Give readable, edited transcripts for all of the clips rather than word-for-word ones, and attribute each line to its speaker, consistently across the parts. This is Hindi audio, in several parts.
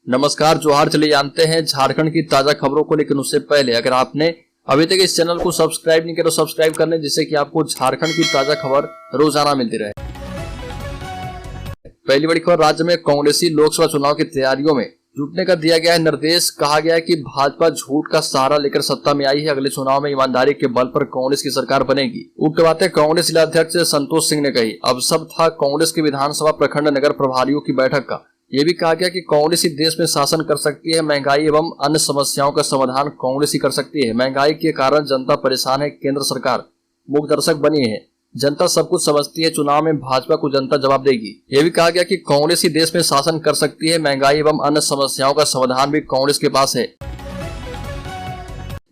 Speaker 1: नमस्कार, जोहार। चलिए जानते हैं झारखंड की ताजा खबरों को, लेकिन उससे पहले अगर आपने अभी तक इस चैनल को सब्सक्राइब नहीं किया तो सब्सक्राइब कर लें, जिससे कि आपको झारखंड की ताजा खबर रोजाना मिलती रहे। पहली बड़ी खबर, राज्य में कांग्रेसी लोकसभा चुनाव की तैयारियों में जुटने का दिया गया है निर्देश। कहा गया है कि भाजपा झूठ का सहारा लेकर सत्ता में आई है, अगले चुनाव में ईमानदारी के बल पर कांग्रेस की सरकार बनेगी। उक्त बातें कांग्रेस जिला अध्यक्ष संतोष सिंह ने कही। अब सब था कांग्रेस के विधानसभा प्रखंड नगर प्रभारियों की बैठक का। ये भी कहा गया कि कांग्रेस ही देश में शासन कर सकती है, महंगाई एवं अन्य समस्याओं का समाधान कांग्रेस ही कर सकती है। महंगाई के कारण जनता परेशान है, केंद्र सरकार मूक दर्शक बनी है, जनता सब कुछ समझती है, चुनाव में भाजपा को जनता जवाब देगी। यह भी कहा गया कि कांग्रेस ही देश में शासन कर सकती है, महंगाई एवं अन्य समस्याओं का समाधान भी कांग्रेस के पास है।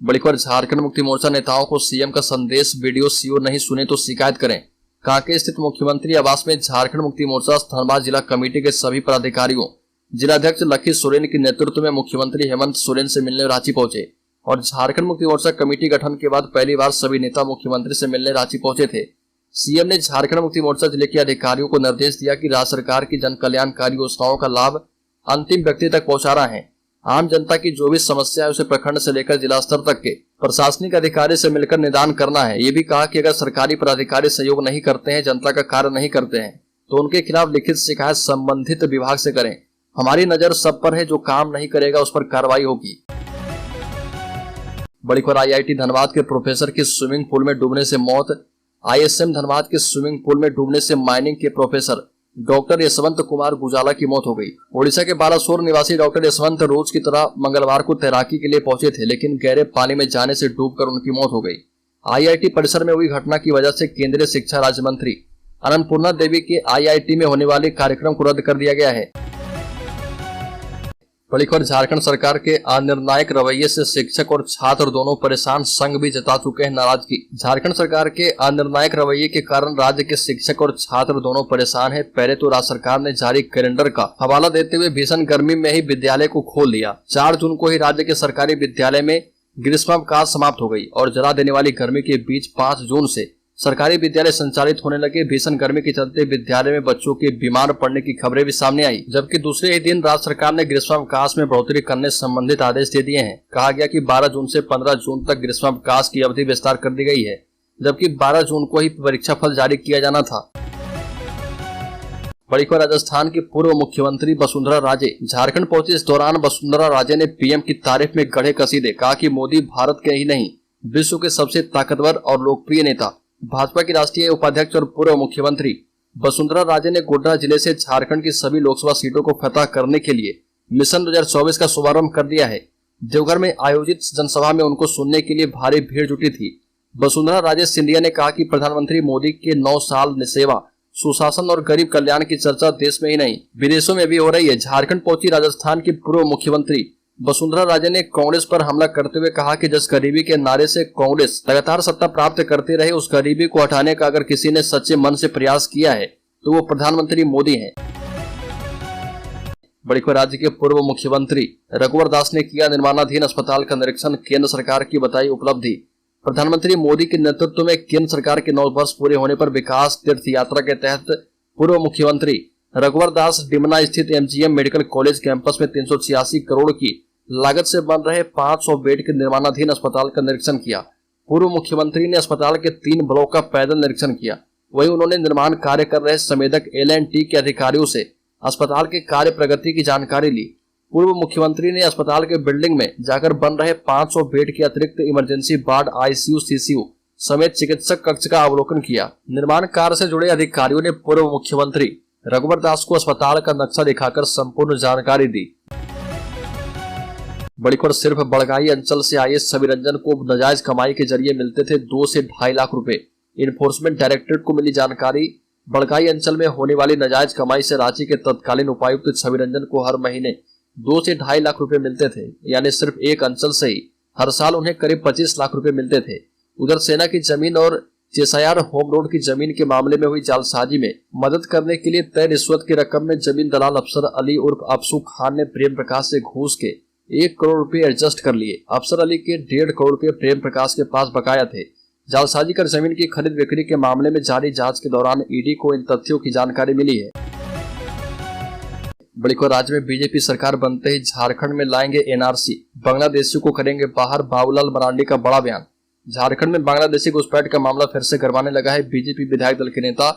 Speaker 1: बड़ी खबर, झारखंड मुक्ति मोर्चा नेताओं को सीएम का संदेश, वीडियो सीओ नहीं सुने तो शिकायत करें। कांके स्थित मुख्यमंत्री आवास में झारखंड मुक्ति मोर्चा धनबाद जिला कमेटी के सभी पदाधिकारियों, जिलाध्यक्ष लखी सोरेन के नेतृत्व में मुख्यमंत्री हेमंत सोरेन से मिलने रांची पहुंचे। और झारखंड मुक्ति मोर्चा कमेटी गठन के बाद पहली बार सभी नेता मुख्यमंत्री से मिलने रांची पहुंचे थे। सीएम ने झारखंड मुक्ति मोर्चा जिले के अधिकारियों को निर्देश दिया कि राज्य सरकार की जन कल्याणकारी योजनाओं का लाभ अंतिम व्यक्ति तक पहुंचाना है। आम जनता की जो भी समस्या है उसे प्रखंड से लेकर जिला स्तर तक के प्रशासनिक अधिकारी से मिलकर निदान करना है। ये भी कहा कि अगर सरकारी पदाधिकारी सहयोग नहीं करते हैं, जनता का कार्य नहीं करते हैं, तो उनके खिलाफ लिखित शिकायत संबंधित विभाग से करें। हमारी नजर सब पर है, जो काम नहीं करेगा उस पर कार्रवाई होगी। बड़ी खबर, आईआईटी धनबाद के प्रोफेसर की स्विमिंग पूल में डूबने से मौत। आईएसएम धनबाद के स्विमिंग पूल में डूबने से माइनिंग के प्रोफेसर डॉक्टर यशवंत कुमार गुजाला की मौत हो गई। ओडिशा के बालासोर निवासी डॉक्टर यशवंत रोज की तरह मंगलवार को तैराकी के लिए पहुंचे थे, लेकिन गहरे पानी में जाने से डूबकर उनकी मौत हो गई। आईआईटी परिसर में हुई घटना की वजह से केंद्रीय शिक्षा राज्य मंत्री अन्नपूर्णा देवी के आईआईटी में होने वाले कार्यक्रम को रद्द कर दिया गया है। बड़ी खबर, झारखंड सरकार के अनिर्णायक रवैये से शिक्षक और छात्र दोनों परेशान, संघ भी जता चुके हैं नाराजगी। झारखंड सरकार के अनिर्णायक रवैये के कारण राज्य के शिक्षक और छात्र दोनों परेशान हैं। पहले तो राज्य सरकार ने जारी कैलेंडर का हवाला देते हुए भीषण गर्मी में ही विद्यालय को खोल दिया। 4 जून को ही राज्य के सरकारी विद्यालय में ग्रीष्मावकाश समाप्त हो गई और जला देने वाली गर्मी के बीच 5 जून से सरकारी विद्यालय संचालित होने लगे। भीषण गर्मी के चलते विद्यालय में बच्चों के बीमार पड़ने की खबरें भी सामने आई, जबकि दूसरे ही दिन राज्य सरकार ने ग्रीष्मावकाश में बढ़ोतरी करने संबंधित आदेश दे दिए हैं। कहा गया कि 12 जून से 15 जून तक ग्रीष्मावकाश की अवधि विस्तार कर दी गई है, जबकि 12 जून को ही परीक्षा फल जारी किया जाना था। बड़ी खबर, राजस्थान की पूर्व मुख्यमंत्री वसुंधरा राजे झारखंड पहुंची। इस दौरान वसुंधरा राजे ने पीएम की तारीफ में गढ़े कसीदे। कहा कि मोदी भारत के ही नहीं, विश्व के सबसे ताकतवर और लोकप्रिय नेता। भाजपा की राष्ट्रीय उपाध्यक्ष और पूर्व मुख्यमंत्री वसुंधरा राजे ने गोड्डा जिले से झारखंड की सभी लोकसभा सीटों को फतह करने के लिए मिशन 2024 का शुभारंभ कर दिया है। देवघर में आयोजित जनसभा में उनको सुनने के लिए भारी भीड़ जुटी थी। वसुंधरा राजे सिंधिया ने कहा कि प्रधानमंत्री मोदी के 9 साल सेवा, सुशासन और गरीब कल्याण की चर्चा देश में ही नहीं विदेशों में भी हो रही है। झारखंड पहुंची राजस्थान की पूर्व मुख्यमंत्री वसुंधरा राजे ने कांग्रेस पर हमला करते हुए कहा कि जिस गरीबी के नारे से कांग्रेस लगातार सत्ता प्राप्त करती रहे, उस गरीबी को हटाने का अगर किसी ने सच्चे मन से प्रयास किया है तो वो प्रधानमंत्री मोदी हैं। बड़ी खबर, राज्य के पूर्व मुख्यमंत्री रघुवर दास ने किया निर्माणाधीन अस्पताल का निरीक्षण, केंद्र सरकार की बताई उपलब्धि। प्रधानमंत्री मोदी के नेतृत्व में केंद्र सरकार के 9 वर्ष पूरे होने पर विकास तीर्थ यात्रा के तहत पूर्व मुख्यमंत्री रघुवर दास डिमना स्थित एमजीएम मेडिकल कॉलेज कैंपस में 386 करोड़ की लागत से बन रहे 500 बेड के निर्माणाधीन अस्पताल का निरीक्षण किया। पूर्व मुख्यमंत्री ने अस्पताल के 3 ब्लॉक का पैदल निरीक्षण किया। वहीं उन्होंने निर्माण कार्य कर रहे संवेदक L&T के अधिकारियों से अस्पताल के कार्य प्रगति की जानकारी ली। पूर्व मुख्यमंत्री ने अस्पताल के बिल्डिंग में जाकर बन रहे 500 बेड के अतिरिक्त इमरजेंसी वार्ड, ICU, CCU समेत चिकित्सक कक्ष का अवलोकन किया। निर्माण कार्य से जुड़े अधिकारियों ने पूर्व मुख्यमंत्री रघुवर दास को अस्पताल का नक्शा दिखाकर संपूर्ण जानकारी दी। बड़ी खबर, सिर्फ बड़गाई अंचल से आए छवि रंजन को नाजायज कमाई के जरिए मिलते थे 2 से 2.5 लाख रुपए। इन्फोर्समेंट डायरेक्टरेट को मिली जानकारी। बड़गाई अंचल में होने वाली नाजायज कमाई से रांची के तत्कालीन उपायुक्त छवि रंजन को हर महीने 2 से 2.5 लाख रुपए मिलते थे, यानी सिर्फ एक अंचल से ही हर साल उन्हें करीब 25 लाख रुपए मिलते थे। उधर सेना की जमीन और चेसायार होम रोड की जमीन के मामले में हुई जालसाजी में मदद करने के लिए तय रिश्वत की रकम में जमीन दलाल अफसर अली उर्फ अफसू खान ने प्रेम प्रकाश से घूस के 1 करोड़ रुपए एडजस्ट कर लिए। अफसर अली के 1.5 करोड़ रुपए प्रेम प्रकाश के पास बकाया थे। जालसाजी कर जमीन की खरीद बिक्री के मामले में जारी जांच के दौरान ईडी को इन तथ्यों की जानकारी मिली है। बड़ी खबर, राज्य में बीजेपी सरकार बनते ही झारखंड में लाएंगे एनआरसी, बांग्लादेशियों को करेंगे बाहर, बाबूलाल मरांडी का बड़ा बयान। झारखंड में बांग्लादेशी घुसपैठ का मामला फिर से गरमाने लगा है। बीजेपी विधायक दल के नेता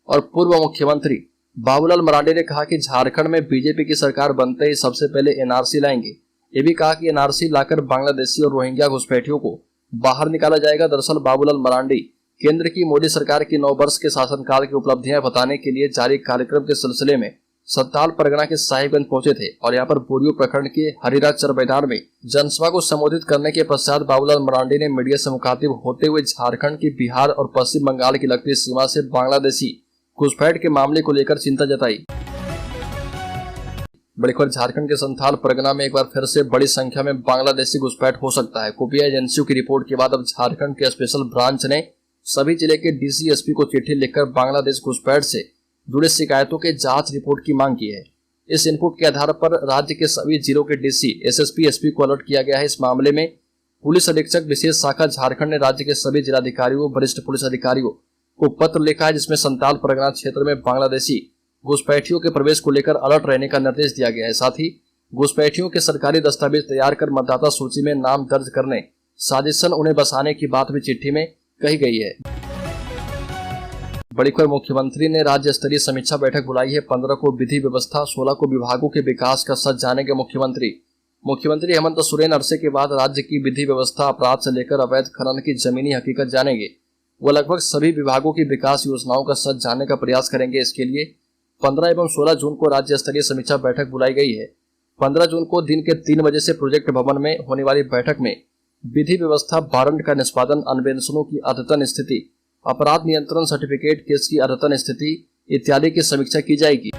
Speaker 1: और पूर्व मुख्यमंत्री बाबूलाल मरांडी ने कहा कि झारखंड में बीजेपी की सरकार बनते ही सबसे पहले एनआरसी लाएंगे। ये भी कहा कि एनआरसी लाकर बांग्लादेशी और रोहिंग्या घुसपैठियों को बाहर निकाला जाएगा। दरअसल बाबूलाल मरांडी केंद्र की मोदी सरकार की 9 वर्ष के शासनकाल की उपलब्धियां बताने के लिए जारी कार्यक्रम के सिलसिले में संथाल परगना के साहिबगंज पहुंचे थे और यहां पर बोरियो प्रखंड के हरिराज चर मैदान में जनसभा को संबोधित करने के पश्चात बाबूलाल मरांडी ने मीडिया से मुखातिब होते हुए झारखंड की बिहार और पश्चिम बंगाल की लगती सीमा से बांग्लादेशी घुसपैठ के मामले को लेकर चिंता जताई। बड़ी खबर, झारखंड के संथाल परगना में एक बार फिर से बड़ी संख्या में बांग्लादेशी घुसपैठ हो सकता है। खुफिया एजेंसियों की रिपोर्ट के बाद अब झारखंड के स्पेशल ब्रांच ने सभी जिले के डीसी एसपी को चिट्ठी लिखकर बांग्लादेश घुसपैठ से जुड़े शिकायतों के जांच रिपोर्ट की मांग की है। इस इनपुट के आधार पर राज्य के सभी जिलों के डीसी, एसएसपी, एसपी को अलर्ट किया गया है। इस मामले में पुलिस अधीक्षक विशेष शाखा झारखंड ने राज्य के सभी जिलाधिकारियों, वरिष्ठ पुलिस अधिकारियों को पत्र लिखा है, जिसमें संथाल परगना क्षेत्र में बांग्लादेशी घुसपैठियों के प्रवेश को लेकर अलर्ट रहने का निर्देश दिया गया है। साथ ही घुसपैठियों के सरकारी दस्तावेज तैयार कर मतदाता सूची में नाम दर्ज करने, साजिशन उन्हें बसाने की बात भी चिट्ठी में कही गई है। बड़ी खबर, मुख्यमंत्री ने राज्य स्तरीय समीक्षा बैठक बुलाई है। 15 को विधि व्यवस्था, 16 को विभागों के विकास का सच जानेंगे मुख्यमंत्री हेमंत सोरेन अरसे के बाद राज्य की विधि व्यवस्था, अपराध से लेकर अवैध खनन की जमीनी हकीकत जानेंगे। वो लगभग सभी विभागों की विकास योजनाओं का सच जानने का प्रयास करेंगे। इसके लिए 15 एवं 16 जून को राज्य स्तरीय समीक्षा बैठक बुलाई गई है। 15 जून को दिन के 3 बजे से प्रोजेक्ट भवन में होने वाली बैठक में विधि व्यवस्था, वारंट का निष्पादन, अन्वेषणों की अद्यतन स्थिति, अपराध नियंत्रण सर्टिफिकेट केस की अद्यतन स्थिति इत्यादि की समीक्षा की जाएगी।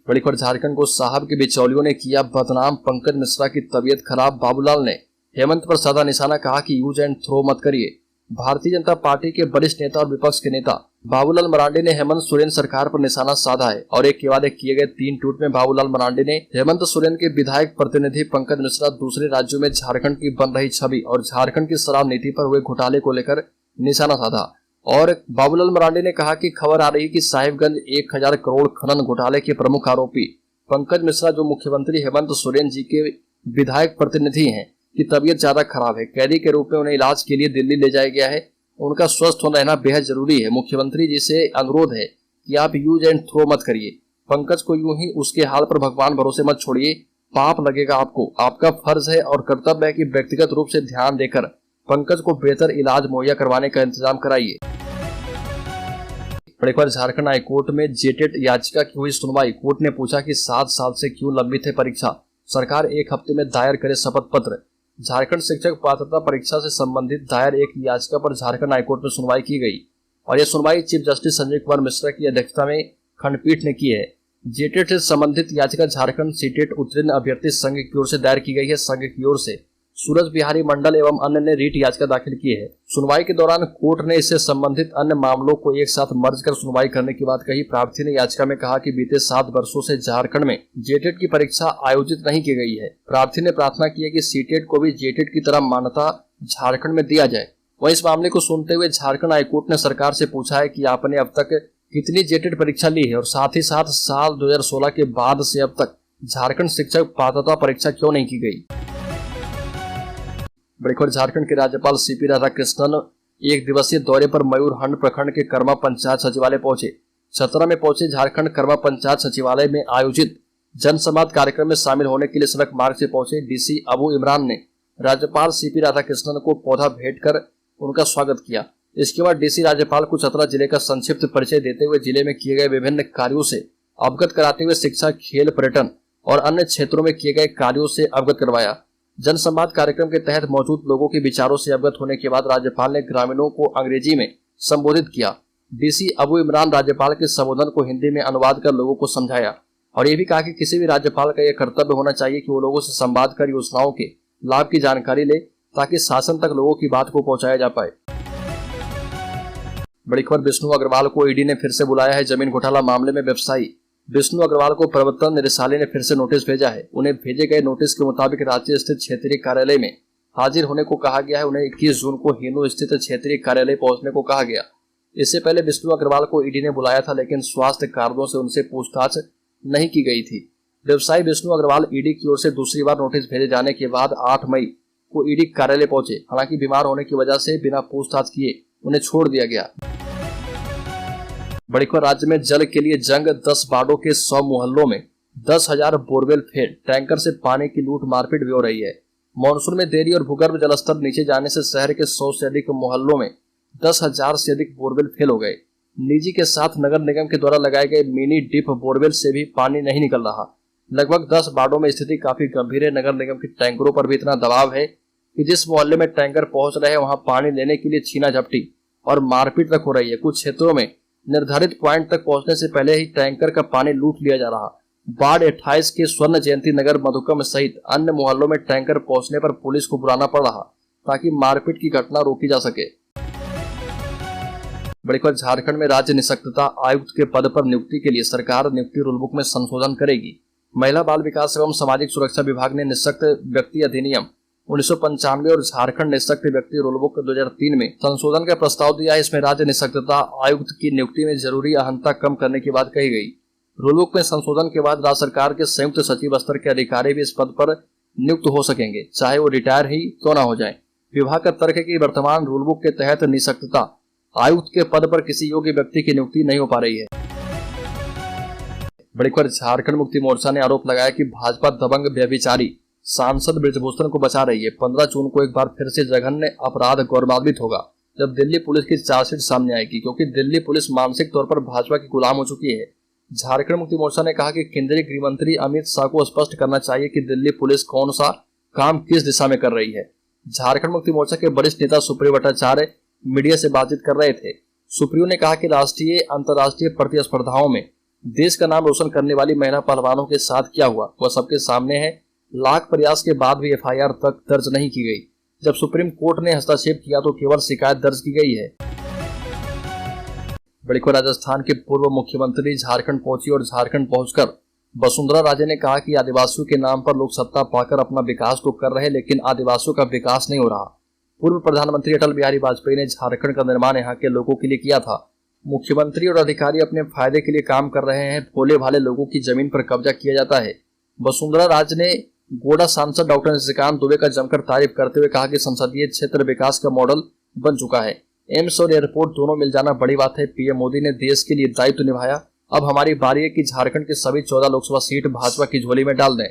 Speaker 1: बड़ी खबर, झारखंड को साहब के बिचौलियों ने किया बदनाम, पंकज मिश्रा की तबीयत खराब, बाबूलाल ने हेमंत पर साधा निशाना, कहा कि यूज एंड थ्रो मत करिए। भारतीय जनता पार्टी के वरिष्ठ नेता और विपक्ष के नेता बाबूलाल मरांडी ने हेमंत सोरेन सरकार पर निशाना साधा है और एक के बाद एक किए गए 3 ट्वीट में बाबूलाल मरांडी ने हेमंत सोरेन के विधायक प्रतिनिधि पंकज मिश्रा, दूसरे राज्यों में झारखंड की बन रही छवि और झारखंड की शराब नीति पर हुए घोटाले को लेकर निशाना साधा। और बाबूलाल मरांडी ने कहा कि खबर आ रही कि साहिबगंज 1000 करोड़ खनन घोटाले के प्रमुख आरोपी पंकज मिश्रा, जो मुख्यमंत्री हेमंत सोरेन जी के विधायक प्रतिनिधि हैं, की तबीयत ज्यादा खराब है। कैदी के रूप में उन्हें इलाज के लिए दिल्ली ले जाया गया है। उनका स्वस्थ होना रहना बेहद जरूरी है। मुख्यमंत्री जी से अनुरोध है कि आप यूज एंड थ्रो मत करिए। पंकज को यूं ही उसके हाल पर भगवान भरोसे मत छोड़िए, पाप लगेगा आपको। आपका फर्ज है और कर्तव्य है कि व्यक्तिगत रूप से ध्यान देकर पंकज को बेहतर इलाज मुहैया करवाने का इंतजाम कराइए। बड़ी खबर, झारखंड हाईकोर्ट में जेटेट याचिका की हुई सुनवाई। कोर्ट ने पूछा कि 7 साल से क्यों लंबित है परीक्षा, सरकार 1 हफ्ते में दायर करे शपथ पत्र। झारखंड शिक्षक पात्रता परीक्षा से संबंधित दायर एक याचिका पर झारखंड हाईकोर्ट में सुनवाई की गई और यह सुनवाई चीफ जस्टिस संजय कुमार मिश्रा की अध्यक्षता में खंडपीठ ने की है। जेटेट से संबंधित याचिका झारखंड सीटेट उत्तीर्ण अभ्यर्थी संघ की ओर से दायर की गई है। संघ की ओर से सूरज बिहारी मंडल एवं अन्य ने रीट याचिका दाखिल की है। सुनवाई के दौरान कोर्ट ने इससे संबंधित अन्य मामलों को एक साथ मर्ज कर सुनवाई करने की बात कही। प्रार्थी ने याचिका में कहा कि बीते 7 वर्षों से झारखंड में जेटेट की परीक्षा आयोजित नहीं की गई है। प्रार्थी ने प्रार्थना की है कि सीटेट को भी जेटेट की तरह मान्यता झारखंड में दिया जाए। वहीं इस मामले को सुनते हुए झारखंड हाईकोर्ट ने सरकार से पूछा है कि आपने अब तक कितनी जेटेट परीक्षा ली है और साथ ही साथ साल 2016 के बाद से अब तक झारखंड शिक्षक पात्रता परीक्षा क्यों नहीं की गई। बड़ी खबर, झारखंड के राज्यपाल सीपी राधाकृष्णन 1 दिवसीय दौरे पर मयूरहंड प्रखंड के कर्मा पंचायत सचिवालय पहुंचे। चतरा में पहुंचे झारखंड कर्मा पंचायत सचिवालय में आयोजित जनसंवाद कार्यक्रम में शामिल होने के लिए सड़क मार्ग से पहुंचे डीसी अबू इमरान ने राज्यपाल सीपी राधाकृष्णन को पौधा भेंट कर उनका स्वागत किया। इसके बाद डीसी राज्यपाल को चतरा जिले का संक्षिप्त परिचय देते हुए जिले में किए गए विभिन्न कार्यों से अवगत कराते हुए शिक्षा, खेल, पर्यटन और अन्य क्षेत्रों में किए गए कार्यों से अवगत करवाया। जनसंवाद कार्यक्रम के तहत मौजूद लोगों के विचारों से अवगत होने के बाद राज्यपाल ने ग्रामीणों को अंग्रेजी में संबोधित किया। डीसी अबू इमरान राज्यपाल के संबोधन को हिंदी में अनुवाद कर लोगों को समझाया और ये भी कहा कि किसी भी राज्यपाल का यह कर्तव्य होना चाहिए कि वो लोगों से संवाद कर योजनाओं के लाभ की जानकारी ले ताकि शासन तक लोगों की बात को पहुंचाया जा पाए। बड़ी खबर, विष्णु अग्रवाल को ईडी ने फिर से बुलाया है। जमीन घोटाला मामले में व्यवसायी विष्णु अग्रवाल को प्रवर्तन निदेशालय ने फिर से नोटिस भेजा है। उन्हें भेजे गए नोटिस के मुताबिक रांची स्थित क्षेत्रीय कार्यालय में हाजिर होने को कहा गया है। उन्हें 21 जून को हिनू स्थित क्षेत्रीय कार्यालय पहुंचने को कहा गया। इससे पहले विष्णु अग्रवाल को ईडी ने बुलाया था, लेकिन स्वास्थ्य कारणों से उनसे पूछताछ नहीं की गई थी। व्यवसायी विष्णु अग्रवाल ईडी की ओर से दूसरी बार नोटिस भेजे जाने के बाद 8 मई को ईडी कार्यालय पहुंचे। हालांकि बीमार होने की वजह से बिना पूछताछ किए उन्हें छोड़ दिया गया। बड़ी खबर, राज्य में जल के लिए जंग, 10 वार्डों के 100 मोहल्लों में 10,000 बोरवेल फेल, टैंकर से पानी की लूट मारपीट भी हो रही है। मानसून में देरी और भूगर्भ जलस्तर नीचे जाने से शहर के 100 से अधिक मोहल्लों में 10,000 से अधिक बोरवेल फेल हो गए। निजी के साथ नगर निगम के द्वारा लगाए गए मिनी डिप बोरवेल से भी पानी नहीं निकल रहा। लगभग 10 वार्डों में स्थिति काफी गंभीर है। नगर निगम के टैंकरों पर भी इतना दबाव है कि जिस मोहल्ले में टैंकर पहुंच रहे हैं वहां पानी लेने के लिए छीना झपटी और मारपीट तक हो रही है। कुछ क्षेत्रों में निर्धारित पॉइंट तक पहुंचने से पहले ही टैंकर का पानी लूट लिया जा रहा। वार्ड 28 के स्वर्ण जयंती नगर, मधुकम सहित अन्य मोहल्लों में टैंकर पहुंचने पर पुलिस को बुलाना पड़ रहा ताकि मारपीट की घटना रोकी जा सके। बड़ी खबर, झारखंड में राज्य निःशक्तता आयुक्त के पद पर नियुक्ति के लिए सरकार नियुक्ति रूलबुक में संशोधन करेगी। महिला बाल विकास एवं सामाजिक सुरक्षा विभाग ने निःशक्त व्यक्ति अधिनियम 1995 और झारखंड निःशक्त व्यक्ति रूलबुक 2003 में संशोधन का प्रस्ताव दिया है। इसमें राज्य निःशक्तता आयुक्त की नियुक्ति में जरूरी अहंता कम करने की बात कही गई। रूलबुक में संशोधन के बाद राज्य सरकार के संयुक्त सचिव स्तर के अधिकारी भी इस पद पर नियुक्त हो सकेंगे, चाहे वो रिटायर ही क्यों न हो जाए। विभाग का तर्क है कि वर्तमान रूलबुक के तहत निःशक्तता आयुक्त के पद पर किसी योग्य व्यक्ति की नियुक्ति नहीं हो पा रही है। बड़ी खबर, झारखंड मुक्ति मोर्चा ने आरोप लगाया कि भाजपा दबंग व्यभिचारी सांसद ब्रजभूषण को बचा रही है। 15 जून को एक बार फिर से जघन्य अपराध गौरवान्वित होगा जब दिल्ली पुलिस की चार्जशीट सामने आएगी, क्योंकि दिल्ली पुलिस मानसिक तौर पर भाजपा की गुलाम हो चुकी है। झारखंड मुक्ति मोर्चा ने कहा कि केंद्रीय गृह मंत्री अमित शाह को स्पष्ट करना चाहिए कि दिल्ली पुलिस कौन सा काम किस दिशा में कर रही है। झारखंड मुक्ति मोर्चा के वरिष्ठ नेता सुप्रियो भट्टाचार्य मीडिया से बातचीत कर रहे थे। सुप्रियो ने कहा कि राष्ट्रीय अंतर्राष्ट्रीय प्रतिस्पर्धाओं में देश का नाम रोशन करने वाली महिला पहलवानों के साथ क्या हुआ वह सबके सामने है। लाख प्रयास के बाद भी एफआईआर तक दर्ज नहीं की गई। जब सुप्रीम कोर्ट ने हस्तक्षेप किया तो केवल शिकायत दर्ज की गई है। बड़ी खबर, राजस्थान के पूर्व मुख्यमंत्री झारखंड पहुंची और झारखंड पहुंचकर वसुंधरा राजे ने कहा कि आदिवासियों के नाम पर लोग सत्ता पाकर अपना विकास तो कर रहे, लेकिन आदिवासियों का विकास नहीं हो रहा। पूर्व प्रधानमंत्री अटल बिहारी वाजपेयी ने झारखंड का निर्माण यहाँ के लोगों के लिए किया था। मुख्यमंत्री और अधिकारी अपने फायदे के लिए काम कर रहे हैं। भोले भाले लोगों की जमीन पर कब्जा किया जाता है। वसुंधरा राजे ने गोडा सांसद डॉक्टर निशिकांत दुबे का जमकर तारीफ करते हुए कहा कि संसदीय क्षेत्र विकास का मॉडल बन चुका है। एम्स और एयरपोर्ट दोनों मिल जाना बड़ी बात है। पीएम मोदी ने देश के लिए दायित्व निभाया। अब हमारी बारी है कि झारखंड के सभी 14 लोकसभा सीट भाजपा की झोली में डाल दें।